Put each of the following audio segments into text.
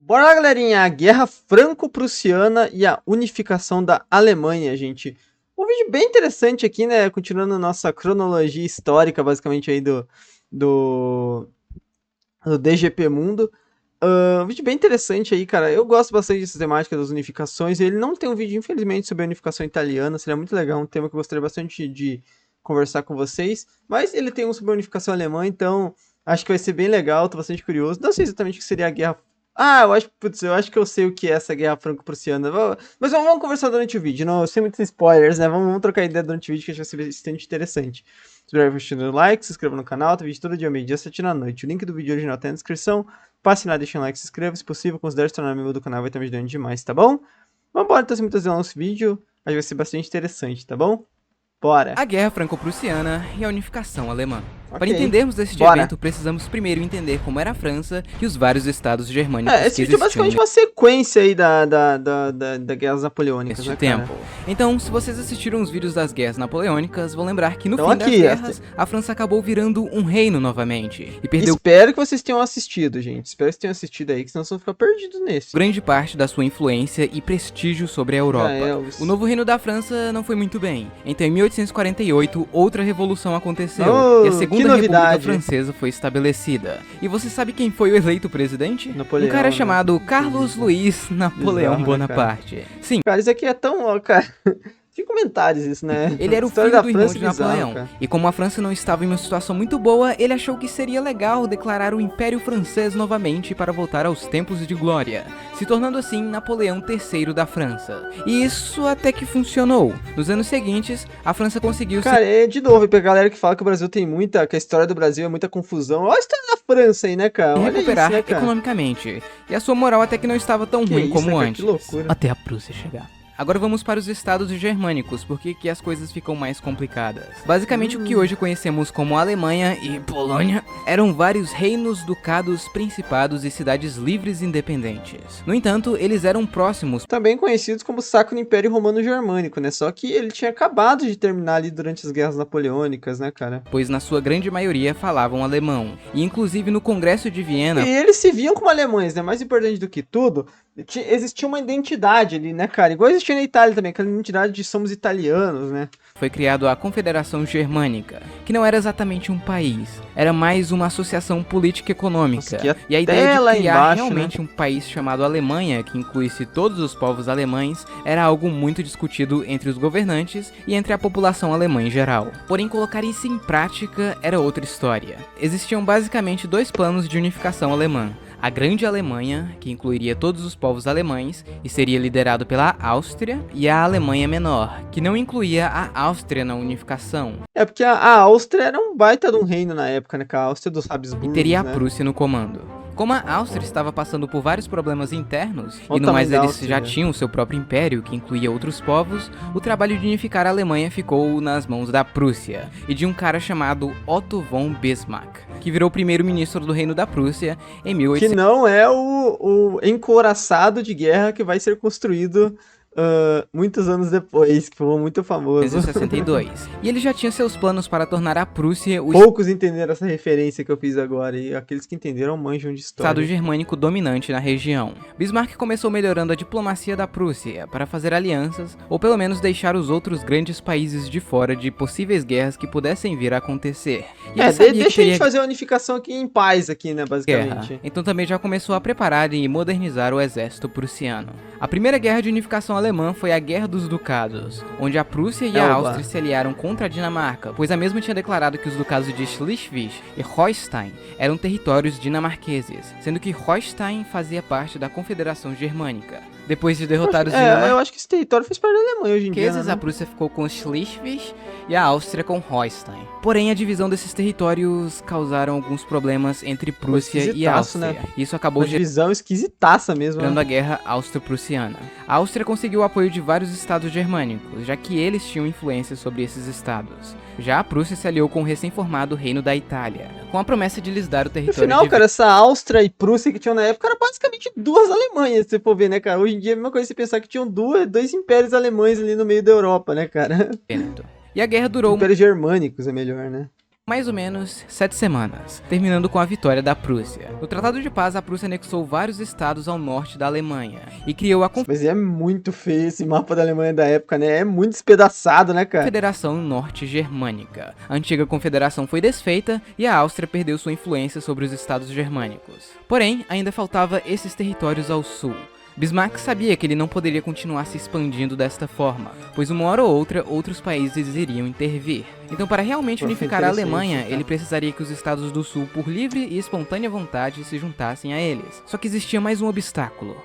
Bora lá, galerinha, a Guerra Franco-Prussiana e a unificação da Alemanha, gente. Um vídeo bem interessante aqui, né, continuando nossa cronologia histórica, basicamente, aí do DGP Mundo. Um vídeo bem interessante aí, cara. Eu gosto bastante dessa temática das unificações. Ele não tem um vídeo, infelizmente, sobre a unificação italiana. Seria muito legal, um tema que eu gostaria bastante de conversar com vocês. Mas ele tem um sobre a unificação alemã, então acho que vai ser bem legal. Tô bastante curioso. Não sei exatamente o que seria a guerra. Eu acho que eu sei o que é essa guerra franco-prussiana. Mas vamos conversar durante o vídeo, não, sem muitos spoilers, né? Vamos trocar ideia durante o vídeo, que acho que vai ser bastante interessante. Se puder, deixa o like, se inscreva no canal, tem vídeo todo dia, meio-dia, 7 da noite. O link do vídeo original tá na descrição. Passe lá, deixa um like, se inscreva, se possível, considere se tornar membro do canal, vai estar me ajudando demais, tá bom? Vambora, então, sem muitas delongas nesse vídeo, acho que vai ser bastante interessante, tá bom? Bora! A Guerra Franco-Prussiana e a unificação alemã. Para Ok, entendermos este bora. evento, precisamos primeiro entender como era a França e os vários estados germânicos que Esse vídeo é existiam basicamente uma sequência aí da Guerras Napoleônicas, neste né, tempo. cara? Então, se vocês assistiram os vídeos das guerras napoleônicas, vão lembrar que no Então fim das aqui, guerras, a França acabou virando um reino novamente e perdeu Espero que vocês tenham assistido, gente. Espero que vocês tenham assistido aí, que senão vocês vão ficar perdidos nesse. grande parte da sua influência e prestígio sobre a Europa. Elvis. O novo reino da França não foi muito bem. Então, em 1848, outra revolução aconteceu Oh, e a que Segunda República novidade. Francesa foi estabelecida. E você sabe quem foi o eleito presidente? Napoleão, Um cara né? chamado Carlos Luiz Napoleão Bizarro, né, Bonaparte. Sim, Cara, isso aqui é tão, ó, cara. Sem comentários isso, né? ele era o História filho da do irmão França de é bizarro, Napoleão. cara. E como a França não estava em uma situação muito boa, ele achou que seria legal declarar o Império Francês novamente para voltar aos tempos de glória, se tornando assim Napoleão III da França. E isso até que funcionou. Nos anos seguintes, a França conseguiu se Cara, de novo, pra galera que fala que o Brasil tem muita, que a história do Brasil é muita confusão. Olha a história da França aí, né, cara? Olha recuperar isso, né, cara? economicamente. E a sua moral até que não estava tão Que ruim isso, como né, cara? antes. Que loucura. Até a Prússia chegar. Agora vamos para os estados germânicos, porque que as coisas ficam mais complicadas. Basicamente o que hoje conhecemos como Alemanha e Polônia eram vários reinos, ducados, principados e cidades livres e independentes. No entanto, eles eram próximos, Também conhecidos como Sacro Império Romano Germânico, né? Só que ele tinha acabado de terminar ali durante as guerras napoleônicas, né, cara? pois na sua grande maioria falavam alemão. E inclusive no Congresso de Viena, E eles se viam como alemães, né? Mais importante do que tudo, existia uma identidade ali, né, cara? Igual existia na Itália também, aquela identidade de somos italianos, né? foi criado a Confederação Germânica, que não era exatamente um país, era mais uma associação política e econômica. Nossa, que E a até ideia lá de criar embaixo, realmente um país chamado Alemanha, que incluísse todos os povos alemães, era algo muito discutido entre os governantes e entre a população alemã em geral. Porém, colocar isso em prática era outra história. Existiam basicamente dois planos de unificação alemã. A Grande Alemanha, que incluiria todos os povos alemães e seria liderado pela Áustria, e a Alemanha Menor, que não incluía a Áustria na unificação, É porque a Áustria era um baita de um reino na época, né? Com a Áustria dos e Habsburgos, teria a né? Prússia no comando. Como a Áustria estava passando por vários problemas internos, Olha e o no mais tamanho da eles Áustria, já né? tinham seu próprio império, que incluía outros povos, o trabalho de unificar a Alemanha ficou nas mãos da Prússia, e de um cara chamado Otto von Bismarck, que virou primeiro-ministro do Reino da Prússia em Que 1800. não é o encouraçado de guerra que vai ser construído muitos anos depois, que foi muito famoso. 1962. E ele já tinha seus planos para tornar a Prússia o Poucos entenderam essa referência que eu fiz agora, e aqueles que entenderam manjam de estado história. germânico dominante na região. Bismarck começou melhorando a diplomacia da Prússia para fazer alianças, ou pelo menos deixar os outros grandes países de fora de possíveis guerras que pudessem vir a acontecer. E ele sabia que Deixa a teria gente fazer a unificação aqui em paz, aqui, né, guerra. basicamente. Então também já começou a preparar e modernizar o exército prussiano. A primeira guerra de unificação alemã foi a Guerra dos Ducados, onde a Prússia e a Oba. Áustria se aliaram contra a Dinamarca, pois a mesma tinha declarado que os ducados de Schleswig e Holstein eram territórios dinamarqueses, sendo que Holstein fazia parte da Confederação Germânica. Depois de derrotar os Eu acho que esse território faz parte da Alemanha hoje em dia, dinamarqueses, né? a Prússia ficou com Schleswig e a Áustria com Holstein. Porém, a divisão desses territórios causaram alguns problemas entre Prússia e esquisitaço, Áustria. né? Isso acabou Uma divisão esquisitaça mesmo, gerando né? a Guerra Austro-Prussiana. A Áustria conseguiu o apoio de vários estados germânicos, já que eles tinham influência sobre esses estados. Já a Prússia se aliou com o recém-formado Reino da Itália, com a promessa de lhes dar o No território final, de cara, essa Áustria e Prússia que tinham na época era basicamente duas Alemanhas, se você for ver, né, cara? Hoje em dia é a mesma coisa você pensar que tinham dois impérios alemães ali no meio da Europa, né, cara? Vêneto. E a guerra durou Impérios germânicos é melhor, né? mais ou menos 7 semanas, terminando com a vitória da Prússia. No Tratado de Paz, a Prússia anexou vários estados ao norte da Alemanha e criou a Mas é muito feio esse mapa da Alemanha da época, né? É muito despedaçado, né, cara? Confederação Norte Germânica. A antiga confederação foi desfeita e a Áustria perdeu sua influência sobre os estados germânicos. Porém, ainda faltava esses territórios ao sul. Bismarck sabia que ele não poderia continuar se expandindo desta forma, pois uma hora ou outra outros países iriam intervir. Então, para realmente unificar a Alemanha, ele precisaria que os estados do sul, por livre e espontânea vontade, se juntassem a eles. Só que existia mais um obstáculo: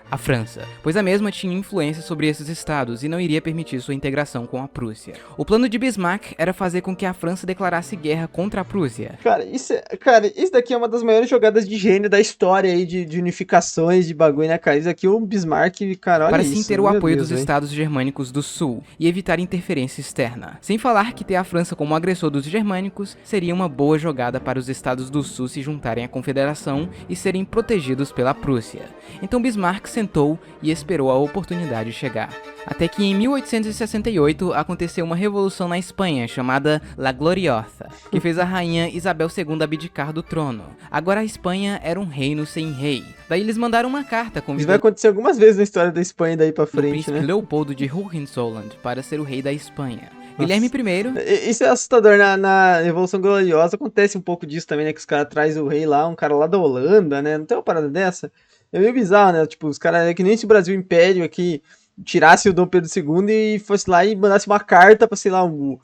a França, pois a mesma tinha influência sobre esses estados e não iria permitir sua integração com a Prússia. O plano de Bismarck era fazer com que a França declarasse guerra contra a Prússia. Cara, isso daqui é uma das maiores jogadas de gênio da história aí, de unificações, de bagulho, né, cara? Isso aqui é um Bismarck, cara, olha para isso. Para sim ter o apoio dos estados germânicos do sul e evitar interferência externa. Sem falar que ter a França como agressor dos germânicos seria uma boa jogada para os estados do sul se juntarem à confederação e serem protegidos pela Prússia. Então Bismarck sentou e esperou a oportunidade chegar. Até que em 1868 aconteceu uma revolução na Espanha chamada La Gloriosa, que fez a rainha Isabel II abdicar do trono. Agora a Espanha era um reino sem rei. Daí eles mandaram uma carta convidando... Isso vai acontecer algumas vezes na história da Espanha daí pra frente, o príncipe né? Leopoldo de Hohenzollern para ser o rei da Espanha. Guilherme I... Isso é assustador. Na Revolução Gloriosa acontece um pouco disso também, né? Que os caras trazem o rei lá, um cara lá da Holanda, né? Não tem uma parada dessa? É meio bizarro, né? Tipo, os caras... É que nem se o Brasil Império aqui tirasse o Dom Pedro II e fosse lá e mandasse uma carta pra, sei lá, um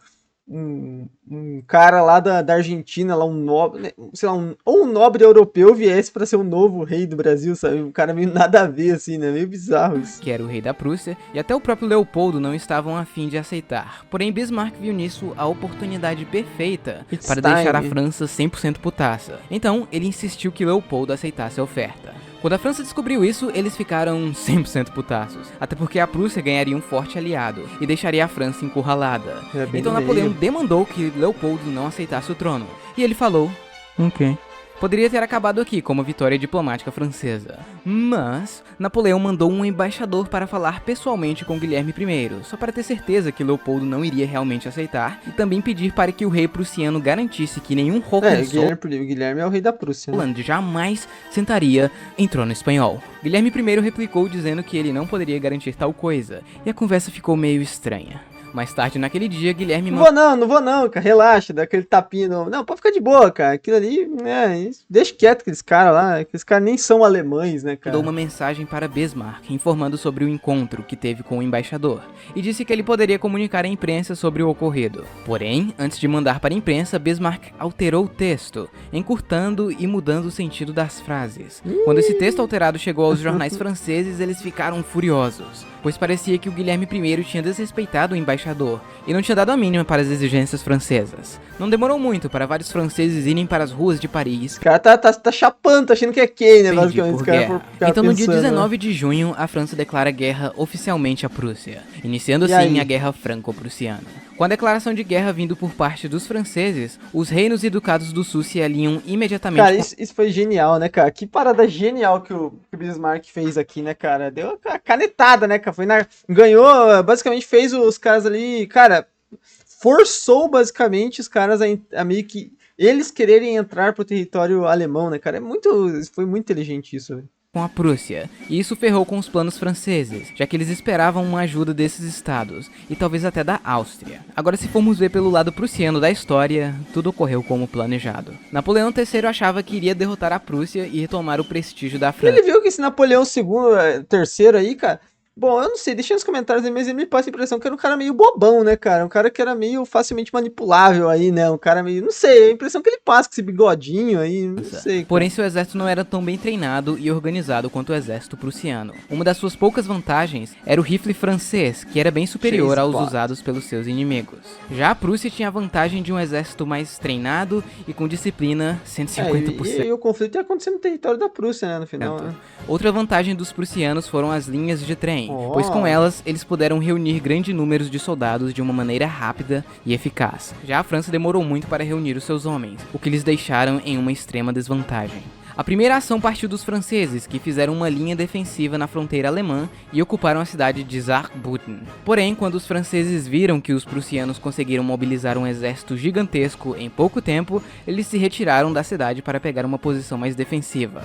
cara lá da Argentina, lá um nobre, sei lá, ou um nobre europeu viesse pra ser o novo rei do Brasil, sabe? Um cara meio nada a ver, assim, né? Meio bizarro isso. Que era o rei da Prússia, e até o próprio Leopoldo não estavam a fim de aceitar. Porém, Bismarck viu nisso a oportunidade perfeita para deixar a França 100% putaça. Então, ele insistiu que Leopoldo aceitasse a oferta. Quando a França descobriu isso, eles ficaram 100% putaços, até porque a Prússia ganharia um forte aliado e deixaria a França encurralada. Então Napoleão demandou que Leopoldo não aceitasse o trono, e ele falou: ok. Poderia ter acabado aqui como vitória diplomática francesa. Mas Napoleão mandou um embaixador para falar pessoalmente com Guilherme I, só para ter certeza que Leopoldo não iria realmente aceitar, e também pedir para que o rei prussiano garantisse que nenhum Guilherme é o rei da Prússia, né? Jamais sentaria em trono espanhol. Guilherme I replicou dizendo que ele não poderia garantir tal coisa, e a conversa ficou meio estranha. Mais tarde naquele dia, Guilherme... Não vou não, cara, relaxa, dá aquele tapinha no... Não, pode ficar de boa, cara, aquilo ali, deixa quieto aqueles caras lá, aqueles caras nem são alemães, né, cara. Mandou uma mensagem para Bismarck, informando sobre o encontro que teve com o embaixador, e disse que ele poderia comunicar à imprensa sobre o ocorrido. Porém, antes de mandar para a imprensa, Bismarck alterou o texto, encurtando e mudando o sentido das frases. Quando esse texto alterado chegou aos jornais franceses, eles ficaram furiosos, pois parecia que o Guilherme I tinha desrespeitado o embaixador e não tinha dado a mínima para as exigências francesas. Não demorou muito para vários franceses irem para as ruas de Paris. O cara tá chapando, tá achando que é quem, né, basicamente. Então no dia 19 de junho, a França declara guerra oficialmente à Prússia, iniciando assim a Guerra Franco-Prussiana. Com a declaração de guerra vindo por parte dos franceses, os reinos e ducados do sul se alinham imediatamente... Cara, isso foi genial, né, cara? Que parada genial que o Bismarck fez aqui, né, cara? Deu a canetada, né, cara? Ganhou, basicamente fez os caras ali, cara, forçou basicamente os caras a meio que eles quererem entrar pro território alemão, né, cara? Foi muito inteligente isso, velho. Com a Prússia, e isso ferrou com os planos franceses, já que eles esperavam uma ajuda desses estados, e talvez até da Áustria. Agora, se formos ver pelo lado prussiano da história, tudo ocorreu como planejado. Napoleão III achava que iria derrotar a Prússia e retomar o prestígio da França. Ele viu que esse Napoleão III aí, cara... Bom, eu não sei, deixa nos comentários aí, mas ele me passa a impressão que era um cara meio bobão, né, cara? Um cara que era meio facilmente manipulável aí, né? Um cara meio, não sei, a impressão que ele passa com esse bigodinho aí, não sei. Cara. Porém, seu exército não era tão bem treinado e organizado quanto o exército prussiano. Uma das suas poucas vantagens era o rifle francês, que era bem superior aos usados pelos seus inimigos. Já a Prússia tinha a vantagem de um exército mais treinado e com disciplina 150%. E o conflito ia acontecer no território da Prússia, né, no final, né? Outra vantagem dos prussianos foram as linhas de trem, pois com elas eles puderam reunir grandes números de soldados de uma maneira rápida e eficaz. Já a França demorou muito para reunir os seus homens, o que lhes deixaram em uma extrema desvantagem. A primeira ação partiu dos franceses, que fizeram uma linha defensiva na fronteira alemã e ocuparam a cidade de Saarbrücken. Porém, quando os franceses viram que os prussianos conseguiram mobilizar um exército gigantesco em pouco tempo, eles se retiraram da cidade para pegar uma posição mais defensiva.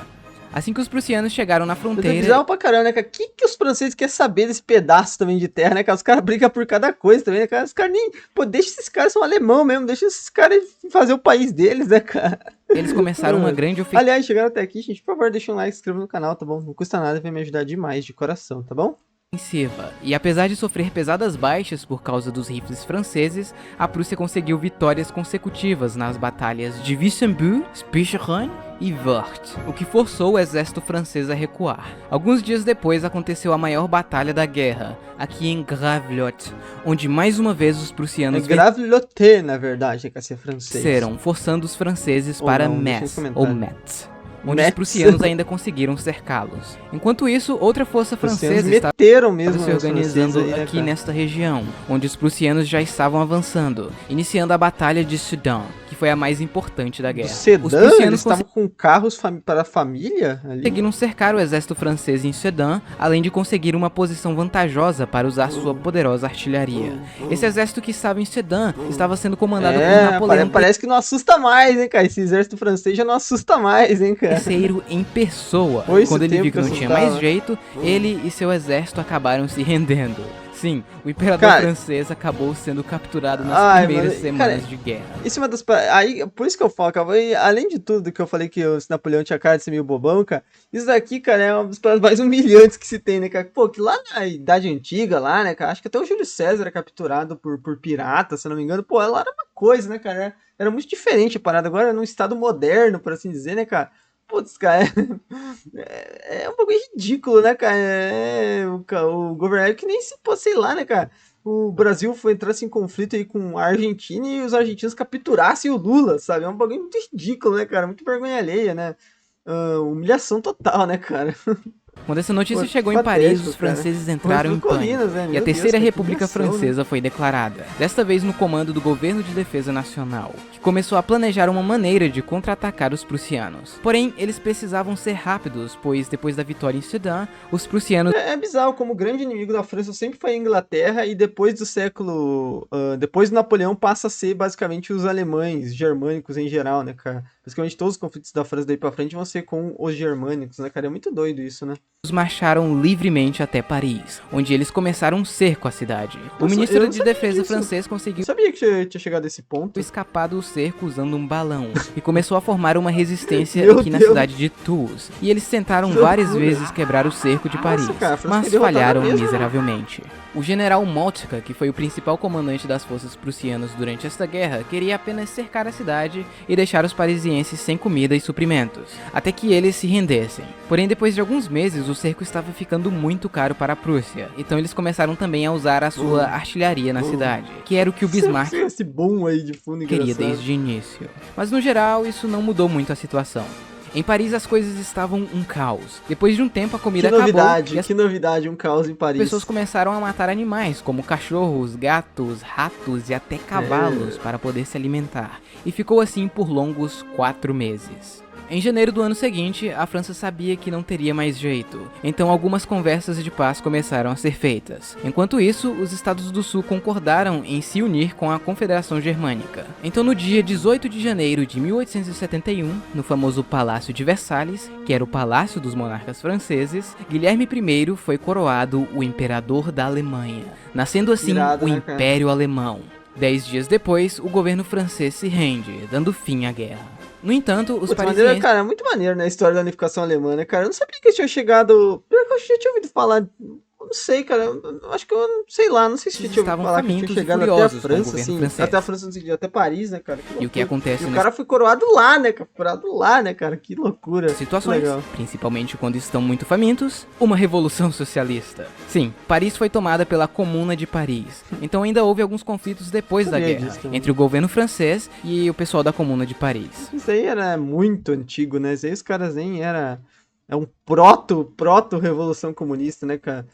Assim que os prussianos chegaram na É fronteira... bizarro pra caramba, né, cara? O que os franceses querem saber desse pedaço também de terra, né, cara? Os caras brigam por cada coisa também, né, cara? Os caras nem... Pô, deixa esses caras, são alemão mesmo, deixa esses caras fazer o país deles, né, cara? Eles começaram uma grande ofensiva. Aliás, chegaram até aqui, gente, por favor, deixa um like, se inscreva no canal, tá bom? Não custa nada, vai me ajudar demais, de coração, tá bom? E apesar de sofrer pesadas baixas por causa dos rifles franceses, a Prússia conseguiu vitórias consecutivas nas batalhas de Wissembourg, Spicheren e Wörth, o que forçou o exército francês a recuar. Alguns dias depois aconteceu a maior batalha da guerra, aqui em Gravelotte, onde mais uma vez os prussianos Gravelotte, na verdade, que é ser francês. venceram, forçando os franceses Ou para não, Metz, deixa em ou comentário. Metz, onde os prussianos ainda conseguiram cercá-los. Enquanto isso, outra força francesa estava meteram mesmo se organizando aí, né, aqui cara? nesta região, onde os prussianos já estavam avançando, iniciando a Batalha de Sedan, que foi a mais importante da guerra. Os Sedã, eles prussianos estavam com carros para a família ali? conseguiram cercar o exército francês em Sedan, além de conseguir uma posição vantajosa para usar sua poderosa artilharia. Esse exército que estava em Sedan estava sendo comandado por Napoleão Parece que não assusta mais, hein, cara? Esse exército francês já não assusta mais, hein, cara? III em pessoa. Foi esse Quando ele tempo viu que que não tinha assustava. mais jeito, ele e seu exército acabaram se rendendo. Sim, o imperador Cara, francês acabou sendo capturado nas ai, primeiras mano, semanas cara, de guerra. Isso é uma das. Aí, por isso que eu falo, cara, além de tudo que eu falei que esse Napoleão tinha cara de ser meio bobão, cara, isso daqui, cara, é uma das paradas mais humilhantes que se tem, né, cara? Pô, que lá na Idade Antiga, lá, né, cara, acho que até o Júlio César era capturado por pirata, se eu não me engano. Pô, lá era uma coisa, né, cara? Era muito diferente a parada. Agora, num estado moderno, por assim dizer, né, cara? Putz, cara, é um bagulho ridículo, né, cara? O governador que nem se, pô, sei lá, né, cara? O Brasil entrasse em conflito aí com a Argentina e os argentinos capturassem o Lula, sabe? É um bagulho muito ridículo, né, cara? Muito vergonha alheia, né? Humilhação total, né, cara? Quando essa notícia Pô, chegou em patético, Paris, os franceses cara. entraram em Colinas, pânico, né? e Meu a Deus, Terceira cara, que República humilhação, né? Francesa foi declarada, desta vez no comando do Governo de Defesa Nacional, que começou a planejar uma maneira de contra-atacar os prussianos. Porém, eles precisavam ser rápidos, pois depois da vitória em Sedan, os prussianos É bizarro como o grande inimigo da França sempre foi a Inglaterra e depois do século. Depois do Napoleão passa a ser basicamente os alemães, germânicos em geral, né, cara? Basicamente todos os conflitos da França daí pra frente vão ser com os germânicos, né, cara? É muito doido isso, né? marcharam livremente até Paris, onde eles começaram um cerco à cidade. O Nossa, eu ministro não de sabia Defesa disso. francês Eu conseguiu sabia que tinha chegado a esse ponto. escapar do cerco usando um balão e começou a formar uma resistência Meu aqui na Deus. cidade de Tours. E eles tentaram Que várias loucura. vezes quebrar o cerco de Nossa, Paris, cara, a França mas foi derrotada falharam mesmo. miseravelmente. O general Moltke, que foi o principal comandante das forças prussianas durante esta guerra, queria apenas cercar a cidade e deixar os parisienses sem comida e suprimentos, até que eles se rendessem. Porém, depois de alguns meses, o cerco estava ficando muito caro para a Prússia, então eles começaram também a usar a sua artilharia na cidade, que era o que o Bismarck Esse boom aí de fundo queria engraçado. desde o início. Mas no geral, isso não mudou muito a situação. Em Paris as coisas estavam um caos. Depois de um tempo a comida Que acabou novidade, e as que novidade, um caos em Paris. pessoas começaram a matar animais, como cachorros, gatos, ratos e até cavalos para poder se alimentar. E ficou assim por longos 4 meses. Em janeiro do ano seguinte, a França sabia que não teria mais jeito, então algumas conversas de paz começaram a ser feitas. Enquanto isso, os Estados do Sul concordaram em se unir com a Confederação Germânica. Então no dia 18 de janeiro de 1871, no famoso Palácio de Versalhes, que era o palácio dos monarcas franceses, Guilherme I foi coroado o Imperador da Alemanha, nascendo assim Irado, o né, cara? Império Alemão. 10 dias depois, o governo francês se rende, dando fim à guerra. No entanto, os Putz, parisienses maneiro, cara, muito maneiro, né, a história da unificação alemã, né, cara? Eu não sabia que eles tinham chegado... Pior que eu já tinha ouvido falar... Eu não sei, cara, eu acho que eu, sei lá, não sei se eu Eles tinha ouvido estavam falar que tinha famintos e chegado até a furiosos com o França, governo assim, francês. até a França, no sentido, até Paris, né, cara? Que E o que loucura. acontece E o nessa cara foi coroado lá, né, cara? Coroado lá, né, cara? Que loucura. situações, Legal. principalmente quando estão muito famintos, uma revolução socialista. Sim, Paris foi tomada pela Comuna de Paris, então ainda houve alguns conflitos depois da Sabia guerra, disso também. entre o governo francês e o pessoal da Comuna de Paris. Isso aí era muito antigo, né? Isso aí os caras nem era... É um proto-revolução comunista, né, cara?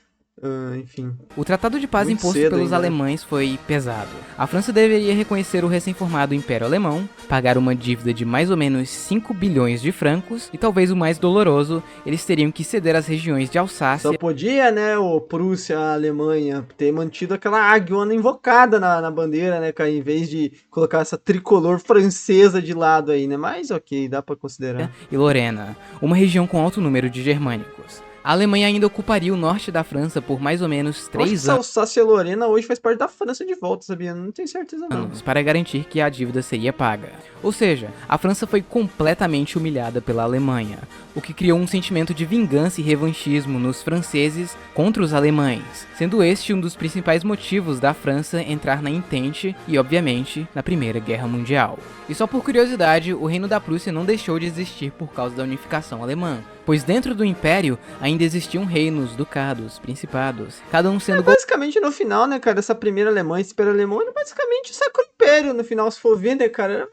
Enfim, O Tratado de Paz muito imposto cedo pelos ainda, né? alemães foi pesado. A França deveria reconhecer o recém-formado Império Alemão, pagar uma dívida de mais ou menos 5 bilhões de francos, e talvez o mais doloroso, eles teriam que ceder as regiões de Só Alsácia podia, né, o Prússia, a Alemanha, ter mantido aquela águiona invocada na bandeira, né, cara, em vez de colocar essa tricolor francesa de lado aí, né? Mas ok, dá pra considerar. e Lorena, uma região com alto número de germânicos. A Alemanha ainda ocuparia o norte da França por mais ou menos Eu acho que 3 essa Alsácia-Lorena hoje faz parte da França de volta, sabia? Não tenho certeza não. anos para garantir que a dívida seria paga. Ou seja, a França foi completamente humilhada pela Alemanha, o que criou um sentimento de vingança e revanchismo nos franceses contra os alemães, sendo este um dos principais motivos da França entrar na Entente e, obviamente, na Primeira Guerra Mundial. E só por curiosidade, o Reino da Prússia não deixou de existir por causa da unificação alemã, pois dentro do Império ainda existiam reinos, ducados, principados, cada um sendo Basicamente no final, né, cara, essa primeira Alemanha, esse Império Alemão, era basicamente o Sacro Império no final, se for ver, né, cara,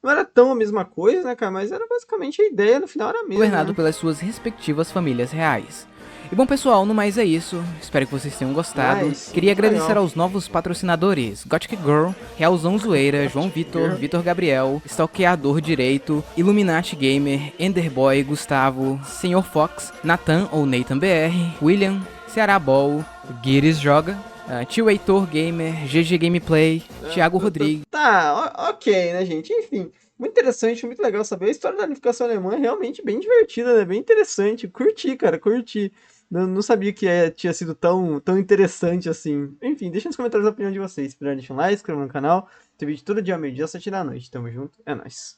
não era tão a mesma coisa, né, cara, mas era basicamente a ideia no final era a mesma, governado né? pelas suas respectivas famílias reais. E bom pessoal, no mais é isso, espero que vocês tenham gostado. Mas, Queria agradecer legal. aos novos patrocinadores, Gothic Girl, Realzão Zoeira, João Vitor, Girl. Vitor Gabriel, Stalkeador Direito, Illuminati Gamer, Enderboy, Gustavo, Senhor Fox, Nathan ou Nathan BR, William, Ceará Ball, Guires Joga, Tio Heitor Gamer, GG Gameplay, Thiago Rodrigues. Tá, ok, né, gente? Enfim, muito interessante, muito legal saber. A história da unificação alemã é realmente bem divertida, né? Bem interessante. Curti, cara, curti. Não sabia que tinha sido tão interessante assim. Enfim, deixa nos comentários a opinião de vocês. Se puder, deixa um like, inscreva no canal. Tem vídeo todo dia, meio-dia, 7 da noite. Tamo junto, é nóis.